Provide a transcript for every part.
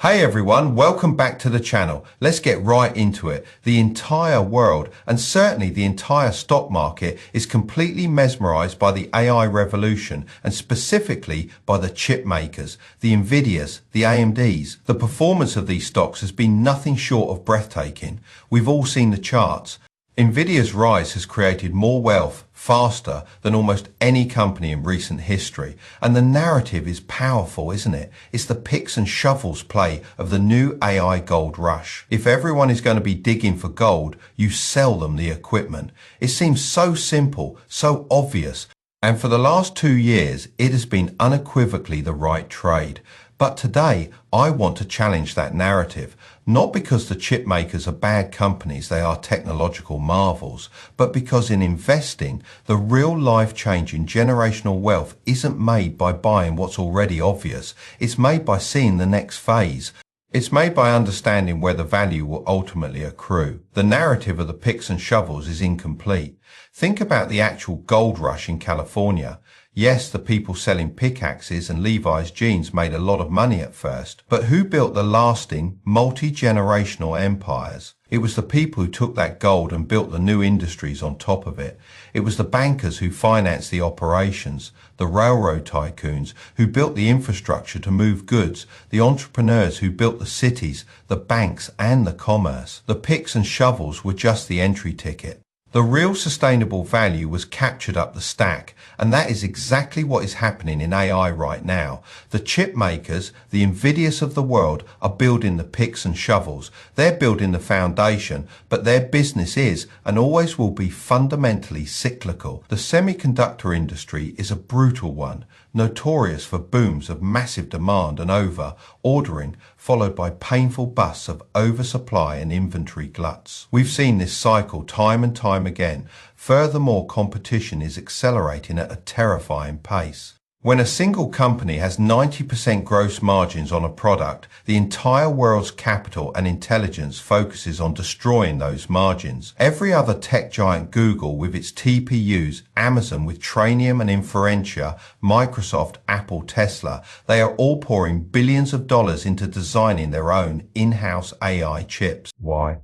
Hey everyone, welcome back to the channel. Let's get right into it. The entire world, and certainly the entire stock market, is completely mesmerized by the AI revolution, and specifically by the chip makers, the Nvidias, the AMDs. The performance of these stocks has been nothing short of breathtaking. We've all seen the charts. Nvidia's rise has created more wealth faster than almost any company in recent history. And the narrative is powerful, isn't it? It's the picks and shovels play of the new AI gold rush. If everyone is going to be digging for gold, you sell them the equipment. It seems so simple, so obvious. And for the last 2 years, it has been unequivocally the right trade. But today, I want to challenge that narrative, not because the chip makers are bad companies, they are technological marvels, but because in investing, the real life-changing generational wealth isn't made by buying what's already obvious. It's made by seeing the next phase. It's made by understanding where the value will ultimately accrue. The narrative of the picks and shovels is incomplete. Think about the actual gold rush in California. Yes, the people selling pickaxes and Levi's jeans made a lot of money at first, but who built the lasting, multi-generational empires? It was the people who took that gold and built the new industries on top of it. It was the bankers who financed the operations, the railroad tycoons who built the infrastructure to move goods, the entrepreneurs who built the cities, the banks and the commerce. The picks and shovels were just the entry ticket. The real sustainable value was captured up the stack, and that is exactly what is happening in AI right now. The chip makers, the Nvidias of the world, are building the picks and shovels. They're building the foundation, but their business is and always will be fundamentally cyclical. The semiconductor industry is a brutal one, notorious for booms of massive demand and over-ordering, followed by painful busts of oversupply and inventory gluts. We've seen this cycle time and time again. Furthermore, competition is accelerating at a terrifying pace. When a single company has 90% gross margins on a product, the entire world's capital and intelligence focuses on destroying those margins. Every other tech giant, Google with its TPUs, Amazon with Trainium and Inferentia, Microsoft, Apple, Tesla, they are all pouring billions of dollars into designing their own in-house AI chips. Why?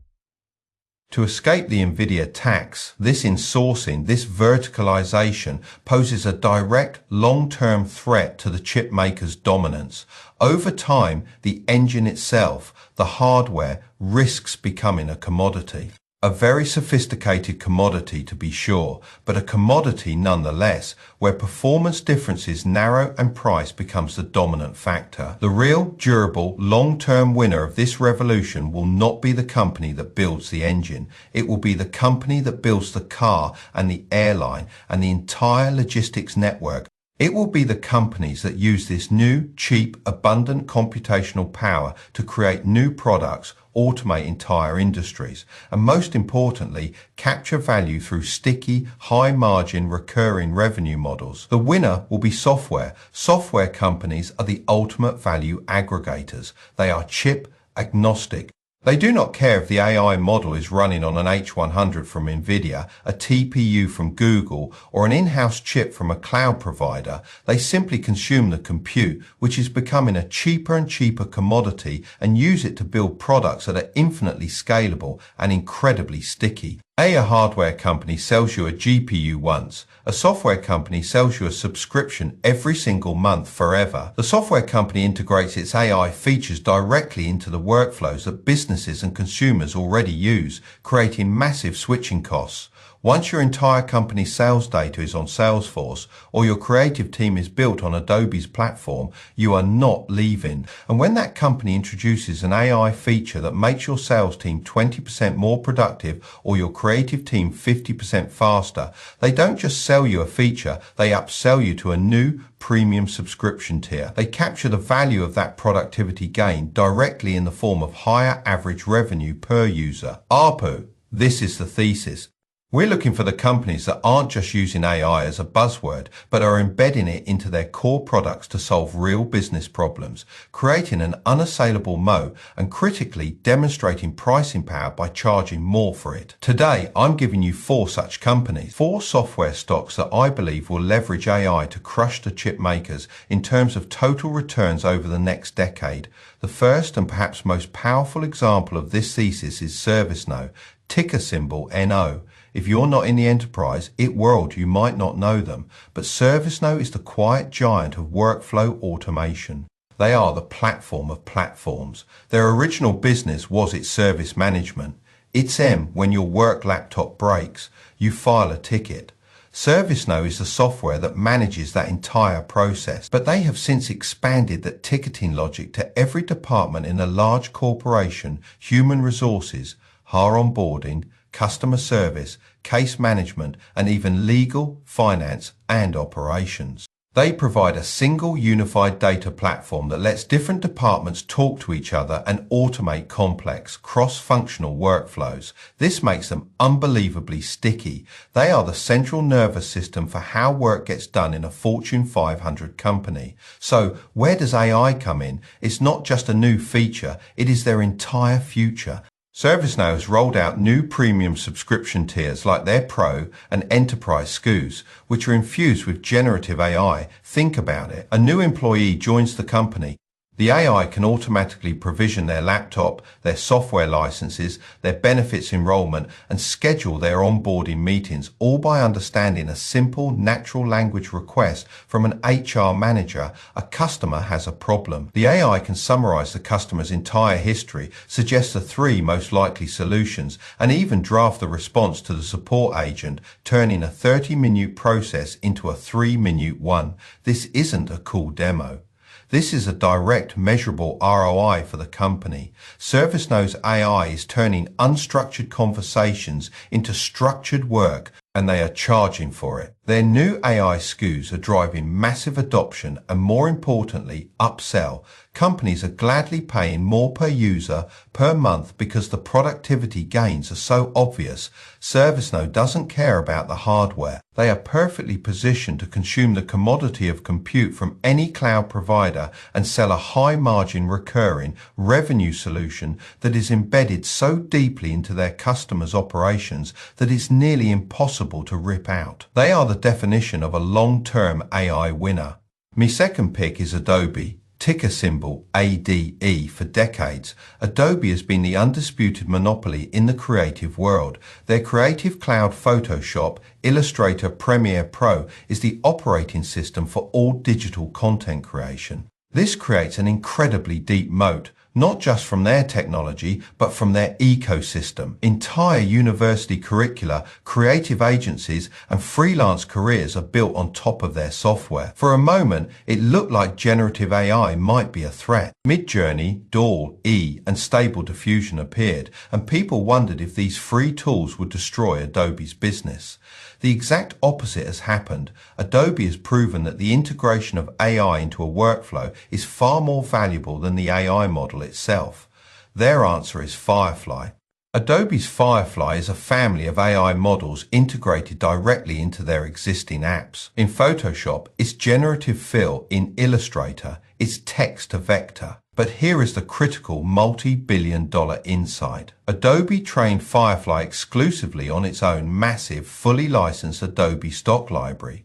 To escape the Nvidia tax, this insourcing, this verticalization poses a direct long-term threat to the chip makers' dominance. Over time, the engine itself, the hardware, risks becoming a commodity. A very sophisticated commodity to be sure, but a commodity nonetheless, where performance differences narrow and price becomes the dominant factor. The real, durable, long-term winner of this revolution will not be the company that builds the engine. It will be the company that builds the car and the airline and the entire logistics network. It will be the companies that use this new, cheap, abundant computational power to create new products, automate entire industries, and most importantly, capture value through sticky, high-margin, recurring revenue models. The winner will be software. Software companies are the ultimate value aggregators. They are chip agnostic. They do not care if the AI model is running on an H100 from Nvidia, a TPU from Google, or an in-house chip from a cloud provider. They simply consume the compute, which is becoming a cheaper and cheaper commodity, and use it to build products that are infinitely scalable and incredibly sticky. A hardware company sells you a GPU once. A software company sells you a subscription every single month forever. The software company integrates its AI features directly into the workflows that businesses and consumers already use, creating massive switching costs. Once your entire company's sales data is on Salesforce or your creative team is built on Adobe's platform, you are not leaving. And when that company introduces an AI feature that makes your sales team 20% more productive or your creative team 50% faster, they don't just sell you a feature, they upsell you to a new premium subscription tier. They capture the value of that productivity gain directly in the form of higher average revenue per user. ARPU. This is the thesis. We're looking for the companies that aren't just using AI as a buzzword, but are embedding it into their core products to solve real business problems, creating an unassailable moat and critically demonstrating pricing power by charging more for it. Today, I'm giving you 4 such companies, 4 software stocks that I believe will leverage AI to crush the chip makers in terms of total returns over the next decade. The first and perhaps most powerful example of this thesis is ServiceNow, ticker symbol NO. If you're not in the enterprise world, you might not know them, but ServiceNow is the quiet giant of workflow automation. They are the platform of platforms. Their original business was its service management. It's when your work laptop breaks, you file a ticket. ServiceNow is the software that manages that entire process, but they have since expanded that ticketing logic to every department in a large corporation: human resources, hire onboarding, customer service, case management, and even legal, finance, and operations. They provide a single unified data platform that lets different departments talk to each other and automate complex, cross-functional workflows. This makes them unbelievably sticky. They are the central nervous system for how work gets done in a Fortune 500 company. So, where does AI come in? It's not just a new feature, it is their entire future. ServiceNow has rolled out new premium subscription tiers like their Pro and Enterprise SKUs, which are infused with generative AI. Think about it. A new employee joins the company. The AI can automatically provision their laptop, their software licenses, their benefits enrollment, and schedule their onboarding meetings, all by understanding a simple natural language request from an HR manager. A customer has a problem. The AI can summarize the customer's entire history, suggest the 3 most likely solutions, and even draft the response to the support agent, turning a 30-minute process into a 3-minute one. This isn't a cool demo. This is a direct, measurable ROI for the company. ServiceNow's AI is turning unstructured conversations into structured work, and they are charging for it. Their new AI SKUs are driving massive adoption and, more importantly, upsell. Companies are gladly paying more per user per month because the productivity gains are so obvious. ServiceNow doesn't care about the hardware. They are perfectly positioned to consume the commodity of compute from any cloud provider and sell a high-margin recurring revenue solution that is embedded so deeply into their customers' operations that it's nearly impossible to rip out. They are the definition of a long-term AI winner. My second pick is Adobe, ticker symbol ADE. For decades, Adobe has been the undisputed monopoly in the creative world. Their Creative Cloud Photoshop, Illustrator, Premiere Pro is the operating system for all digital content creation. This creates an incredibly deep moat, not just from their technology, but from their ecosystem. Entire university curricula, creative agencies, and freelance careers are built on top of their software. For a moment, it looked like generative AI might be a threat. Midjourney, DALL-E, and Stable Diffusion appeared, and people wondered if these free tools would destroy Adobe's business. The exact opposite has happened. Adobe has proven that the integration of AI into a workflow is far more valuable than the AI model itself. Their answer is Firefly. Adobe's Firefly is a family of AI models integrated directly into their existing apps. In Photoshop, it's generative fill. In Illustrator, it's text to vector. But here is the critical multi-billion-dollar insight. Adobe trained Firefly exclusively on its own massive, fully licensed Adobe stock library.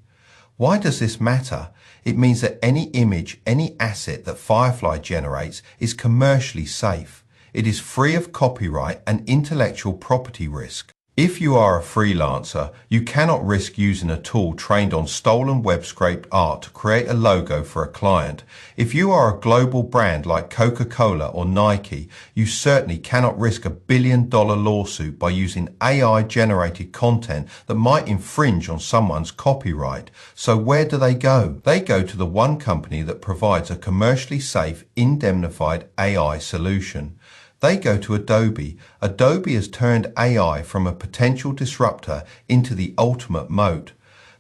Why does this matter? It means that any image, any asset that Firefly generates is commercially safe. It is free of copyright and intellectual property risk. If you are a freelancer, you cannot risk using a tool trained on stolen web-scraped art to create a logo for a client. If you are a global brand like Coca-Cola or Nike, you certainly cannot risk a billion-dollar lawsuit by using AI-generated content that might infringe on someone's copyright. So where do they go? They go to the one company that provides a commercially safe, indemnified AI solution. They go to Adobe. Adobe has turned AI from a potential disruptor into the ultimate moat.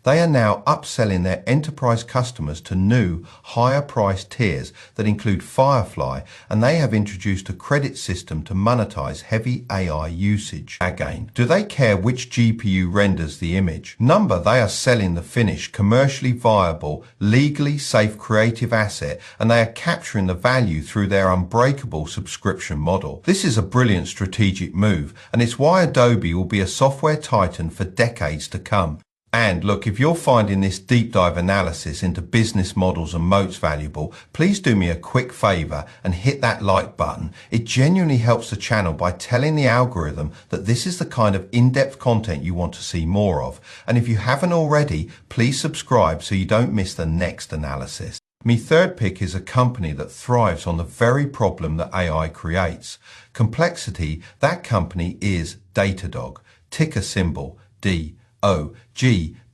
They are now upselling their enterprise customers to new, higher priced tiers that include Firefly, and they have introduced a credit system to monetize heavy AI usage. Again, do they care which GPU renders the image? Number, they are selling the finished, commercially viable, legally safe creative asset, and they are capturing the value through their unbreakable subscription model. This is a brilliant strategic move, and it's why Adobe will be a software titan for decades to come. And look, if you're finding this deep dive analysis into business models and moats valuable, please do me a quick favor and hit that like button. It genuinely helps the channel by telling the algorithm that this is the kind of in-depth content you want to see more of. And if you haven't already, please subscribe so you don't miss the next analysis. My third pick is a company that thrives on the very problem that AI creates. Complexity, that company is Datadog, ticker symbol D.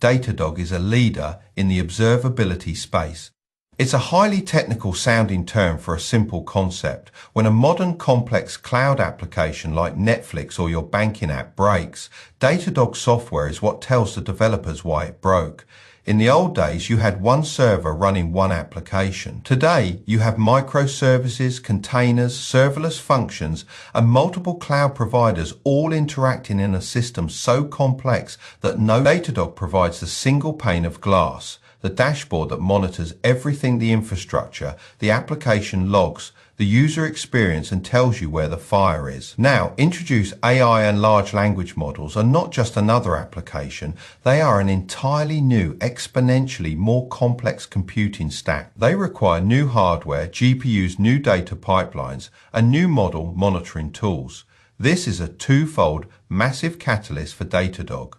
Datadog is a leader in the observability space. It's a highly technical sounding term for a simple concept. When a modern complex cloud application like Netflix or your banking app breaks, Datadog software is what tells the developers why it broke. In the old days, you had one server running one application. Today, you have microservices, containers, serverless functions, and multiple cloud providers all interacting in a system so complex that no Datadog provides the single pane of glass, the dashboard that monitors everything, the infrastructure, the application logs, the user experience, and tells you where the fire is. Now, introduce AI and large language models are not just another application, they are an entirely new, exponentially more complex computing stack. They require new hardware, GPUs, new data pipelines, and new model monitoring tools. This is a twofold massive catalyst for Datadog.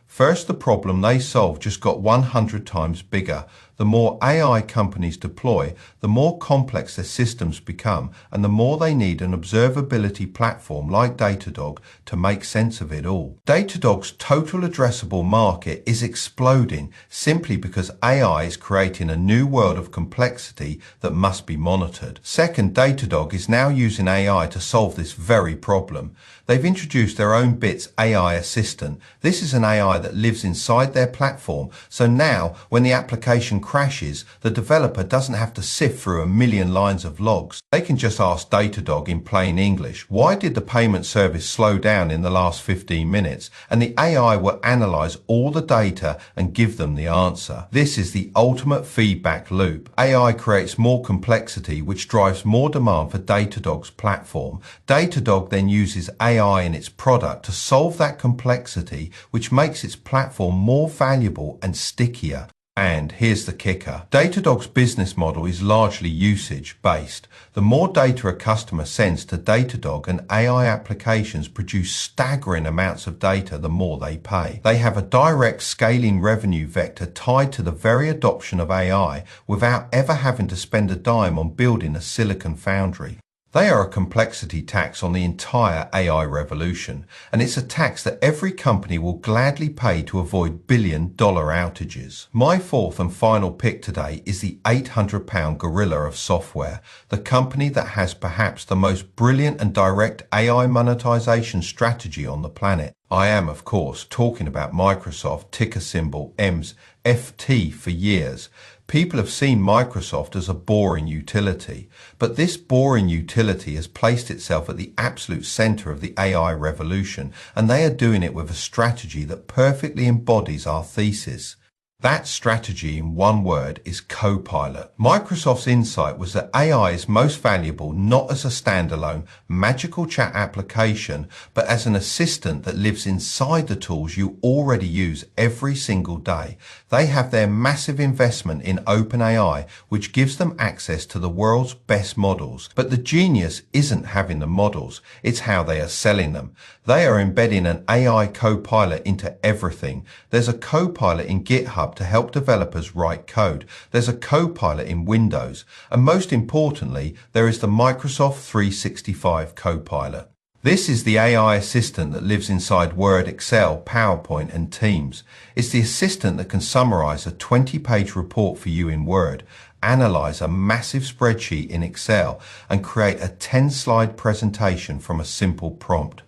First, the problem they solve just got 100 times bigger. The more AI companies deploy, the more complex their systems become, and the more they need an observability platform like Datadog to make sense of it all. Datadog's total addressable market is exploding simply because AI is creating a new world of complexity that must be monitored. Second, Datadog is now using AI to solve this very problem. They've introduced their own Bits AI assistant. This is an AI that lives inside their platform, so now when the application crashes, the developer doesn't have to sift through a million lines of logs. They can just ask Datadog in plain English, why did the payment service slow down in the last 15 minutes? And the AI will analyze all the data and give them the answer. This is the ultimate feedback loop. AI creates more complexity, which drives more demand for Datadog's platform. Datadog then uses AI in its product to solve that complexity, which makes its platform more valuable and stickier. And here's the kicker. Datadog's business model is largely usage-based. The more data a customer sends to Datadog, and AI applications produce staggering amounts of data, the more they pay. They have a direct scaling revenue vector tied to the very adoption of AI without ever having to spend a dime on building a silicon foundry. They are a complexity tax on the entire AI revolution, and it's a tax that every company will gladly pay to avoid billion-dollar outages. My fourth and final pick today is the 800-pound gorilla of software, the company that has perhaps the most brilliant and direct AI monetization strategy on the planet. I am, of course, talking about Microsoft, ticker symbol EMS, FT for years. People have seen Microsoft as a boring utility, but this boring utility has placed itself at the absolute center of the AI revolution, and they are doing it with a strategy that perfectly embodies our thesis. That strategy, in one word, is Copilot. Microsoft's insight was that AI is most valuable not as a standalone, magical chat application, but as an assistant that lives inside the tools you already use every single day. They have their massive investment in OpenAI, which gives them access to the world's best models. But the genius isn't having the models, it's how they are selling them. They are embedding an AI Copilot into everything. There's a Copilot in GitHub to help developers write code. There's a Copilot in Windows. And most importantly, there is the Microsoft 365 Copilot. This is the AI assistant that lives inside Word, Excel, PowerPoint, and Teams. It's the assistant that can summarize a 20-page report for you in Word, analyze a massive spreadsheet in Excel, and create a 10-slide presentation from a simple prompt.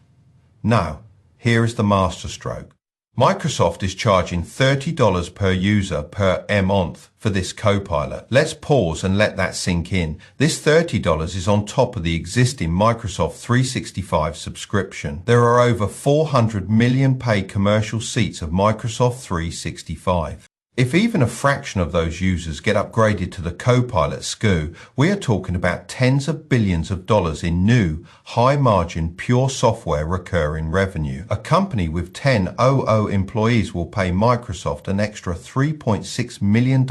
Now, here is the masterstroke. Microsoft is charging $30 per user per month for this Copilot. Let's pause and let that sink in. This $30 is on top of the existing Microsoft 365 subscription. There are over 400 million paid commercial seats of Microsoft 365. If even a fraction of those users get upgraded to the Copilot SKU, we are talking about tens of billions of dollars in new, high-margin, pure software recurring revenue. A company with 10 employees will pay Microsoft an extra $3.6 million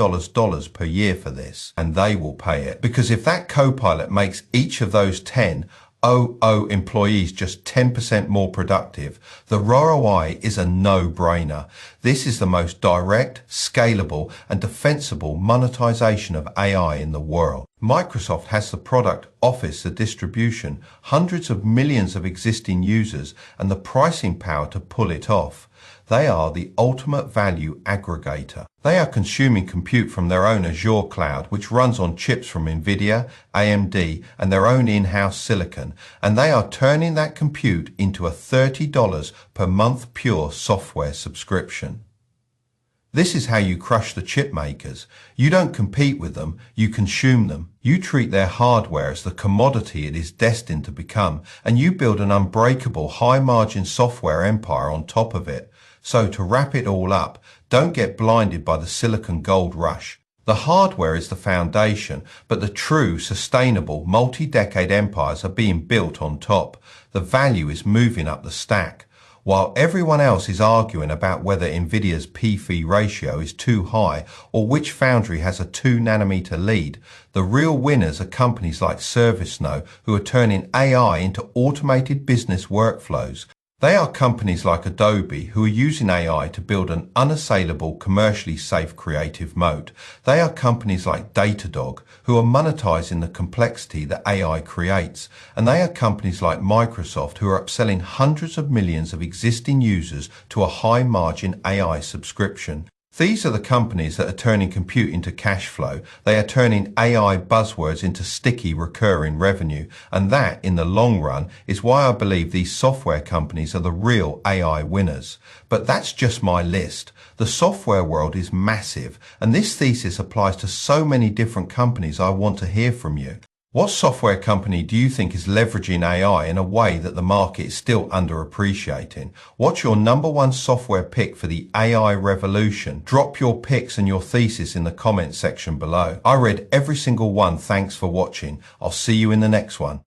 per year for this, and they will pay it. Because if that Copilot makes each of those 10 employees just 10% more productive, the ROI is a no-brainer. This is the most direct, scalable, and defensible monetization of AI in the world. Microsoft has the product, Office, the distribution, hundreds of millions of existing users, and the pricing power to pull it off. They are the ultimate value aggregator. They are consuming compute from their own Azure cloud, which runs on chips from NVIDIA, AMD, and their own in-house silicon, and they are turning that compute into a $30 per month pure software subscription. This is how you crush the chip makers. You don't compete with them, you consume them. You treat their hardware as the commodity it is destined to become, and you build an unbreakable high-margin software empire on top of it. So to wrap it all up, don't get blinded by the silicon gold rush. The hardware is the foundation, but the true, sustainable, multi-decade empires are being built on top. The value is moving up the stack. While everyone else is arguing about whether NVIDIA's P/E ratio is too high or which foundry has a 2-nanometer lead, the real winners are companies like ServiceNow who are turning AI into automated business workflows. They are companies like Adobe who are using AI to build an unassailable, commercially safe creative moat. They are companies like Datadog who are monetizing the complexity that AI creates. And they are companies like Microsoft who are upselling hundreds of millions of existing users to a high-margin AI subscription. These are the companies that are turning compute into cash flow. They are turning AI buzzwords into sticky recurring revenue. And that, in the long run, is why I believe these software companies are the real AI winners. But that's just my list. The software world is massive, and this thesis applies to so many different companies. I want to hear from you. What software company do you think is leveraging AI in a way that the market is still underappreciating? What's your number one software pick for the AI revolution? Drop your picks and your thesis in the comments section below. I read every single one. Thanks for watching. I'll see you in the next one.